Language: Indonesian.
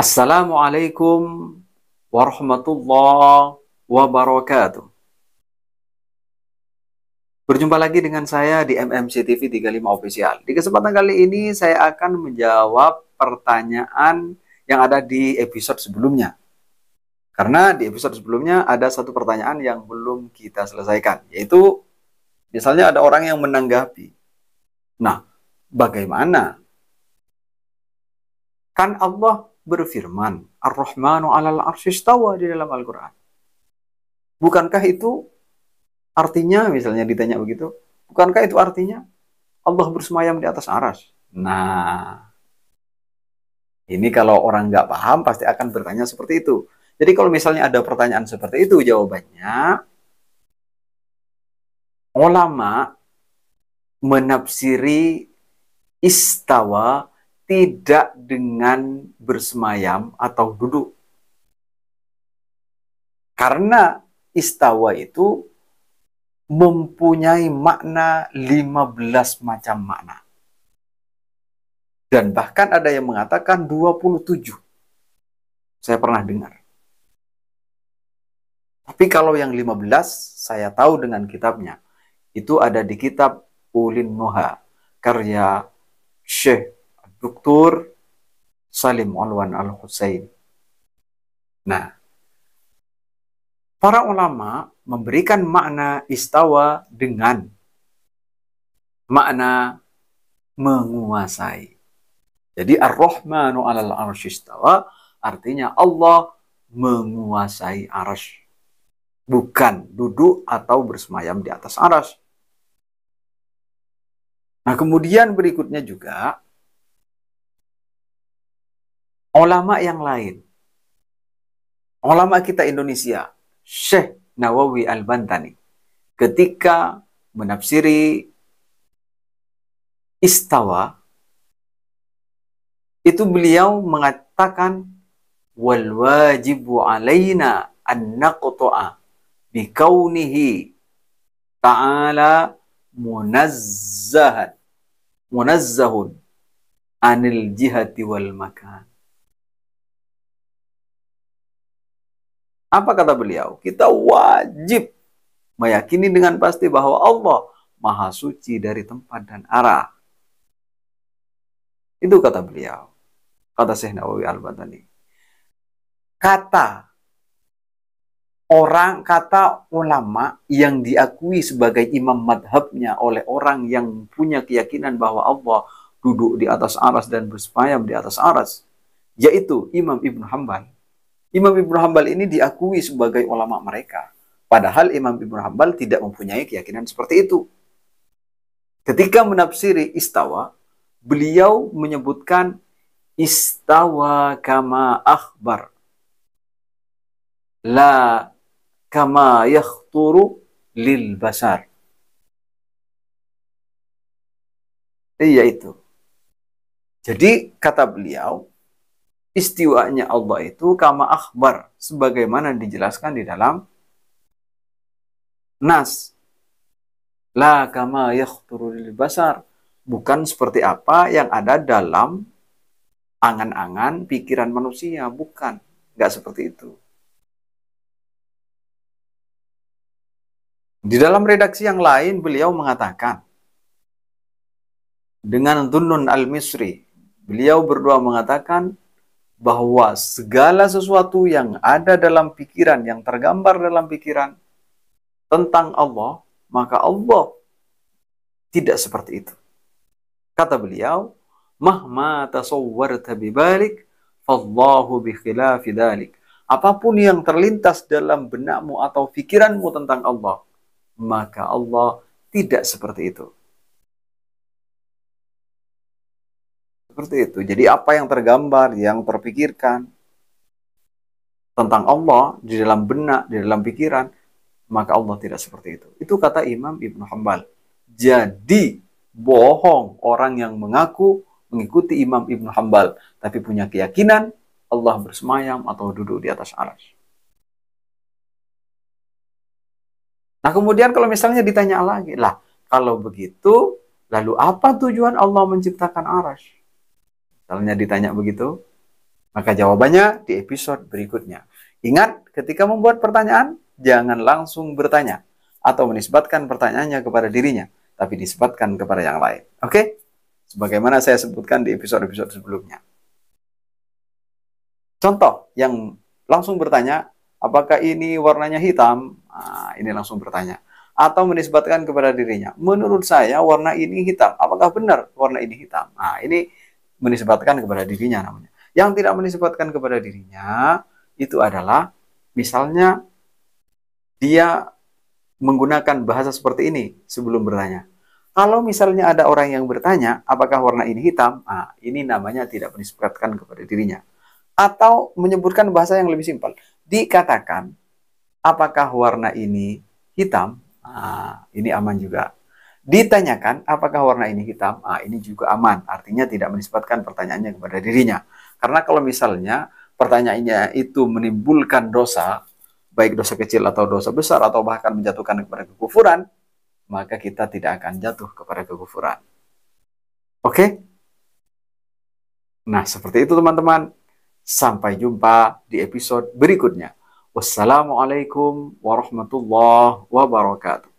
Assalamualaikum warahmatullahi wabarakatuh. Berjumpa lagi dengan saya di MMC TV 35 Official. Di kesempatan kali ini saya akan menjawab pertanyaan yang ada di episode sebelumnya. Karena di episode sebelumnya ada satu pertanyaan yang belum kita selesaikan, yaitu misalnya ada orang yang menanggapi. Nah, bagaimana? Kan Allah berfirman, Ar-Rahmanu 'alal 'arsy istawa di dalam Al-Qur'an. Bukankah itu artinya, misalnya ditanya begitu, bukankah itu artinya Allah bersemayam di atas aras? Nah, ini kalau orang nggak paham pasti akan bertanya seperti itu. Jadi kalau misalnya ada pertanyaan seperti itu, jawabannya, ulama menafsiri istawa tidak dengan bersemayam atau duduk. Karena istawa itu mempunyai makna 15 macam makna. Dan bahkan ada yang mengatakan 27. Saya pernah dengar. Tapi kalau yang 15, saya tahu dengan kitabnya. Itu ada di kitab Ulin Nuha, karya Syekh Dr. Salim Alwan Al-Husain. Nah, para ulama memberikan makna istawa dengan makna menguasai. Jadi Ar-Rahmanu 'alal 'arsy istawa artinya Allah menguasai arsy. Bukan duduk atau bersemayam di atas arsy. Nah, kemudian berikutnya juga ulama yang lain. Ulama kita Indonesia, Syekh Nawawi Al-Bantani, ketika menafsiri istawa, itu beliau mengatakan wal wajibu alaina an naqta'a bi kaunihi ta'ala munazzahun anil jihati wal makan. Apa kata beliau? Kita wajib meyakini dengan pasti bahwa Allah Maha Suci dari tempat dan arah. Itu kata beliau. Kata Syekh Nawawi Al-Bantani. Kata ulama yang diakui sebagai imam madhabnya oleh orang yang punya keyakinan bahwa Allah duduk di atas aras dan bersemayam di atas aras, yaitu Imam Ibnu Hanbal. Imam Ibnu Hanbal ini diakui sebagai ulama mereka. Padahal Imam Ibnu Hanbal tidak mempunyai keyakinan seperti itu. Ketika menafsiri istawa, beliau menyebutkan istawa kama akhbar. La kama yakhturu lil basar. Iya itu. Jadi kata beliau, istiwanya Allah itu kama akhbar, sebagaimana dijelaskan di dalam Nas. La kama yakhturu lil basar. Bukan seperti apa yang ada dalam angan-angan pikiran manusia. Bukan. Nggak seperti itu. Di dalam redaksi yang lain, beliau mengatakan, dengan Dhunnun Al-Misri, beliau berdua mengatakan bahwa segala sesuatu yang ada dalam pikiran, yang tergambar dalam pikiran tentang Allah, maka Allah tidak seperti itu. Kata beliau, mahma tasawwarta bibalik, fallahu bi khilafi dhalik. Apapun yang terlintas dalam benakmu atau pikiranmu tentang Allah, maka Allah tidak seperti itu. Seperti itu. Jadi apa yang tergambar, yang terpikirkan tentang Allah di dalam benak, di dalam pikiran, maka Allah tidak seperti itu. Itu kata Imam Ibnu Hanbal. Jadi bohong orang yang mengaku mengikuti Imam Ibnu Hanbal, tapi punya keyakinan Allah bersemayam atau duduk di atas arsy. Nah, kemudian kalau misalnya ditanya lagi, lah kalau begitu, lalu apa tujuan Allah menciptakan arsy? Misalnya ditanya begitu, Maka jawabannya di episode berikutnya. Ingat, ketika membuat pertanyaan, jangan langsung bertanya atau menisbatkan pertanyaannya kepada dirinya, tapi disebutkan kepada yang lain. Oke? Sebagaimana saya sebutkan di episode-episode sebelumnya. Contoh yang langsung bertanya, apakah ini warnanya hitam? Nah, ini langsung bertanya. Atau menisbatkan kepada dirinya, menurut saya warna ini hitam. Apakah benar warna ini hitam? Nah, ini menisbatkan kepada dirinya namanya. Yang tidak menisbatkan kepada dirinya, itu adalah misalnya dia menggunakan bahasa seperti ini sebelum bertanya. Kalau misalnya ada orang yang bertanya, apakah warna ini hitam? Nah, ini namanya tidak menisbatkan kepada dirinya. Atau menyebutkan bahasa yang lebih simpel. Dikatakan, apakah warna ini hitam? Nah, ini aman juga. Ditanyakan, apakah warna ini hitam? Nah, ini juga aman. Artinya tidak menisbatkan pertanyaannya kepada dirinya. Karena kalau misalnya pertanyaannya itu menimbulkan dosa, baik dosa kecil atau dosa besar, atau bahkan menjatuhkan kepada kekufuran, maka kita tidak akan jatuh kepada kekufuran. Oke? Nah, seperti itu teman-teman. Sampai jumpa di episode berikutnya. Wassalamualaikum warahmatullahi wabarakatuh.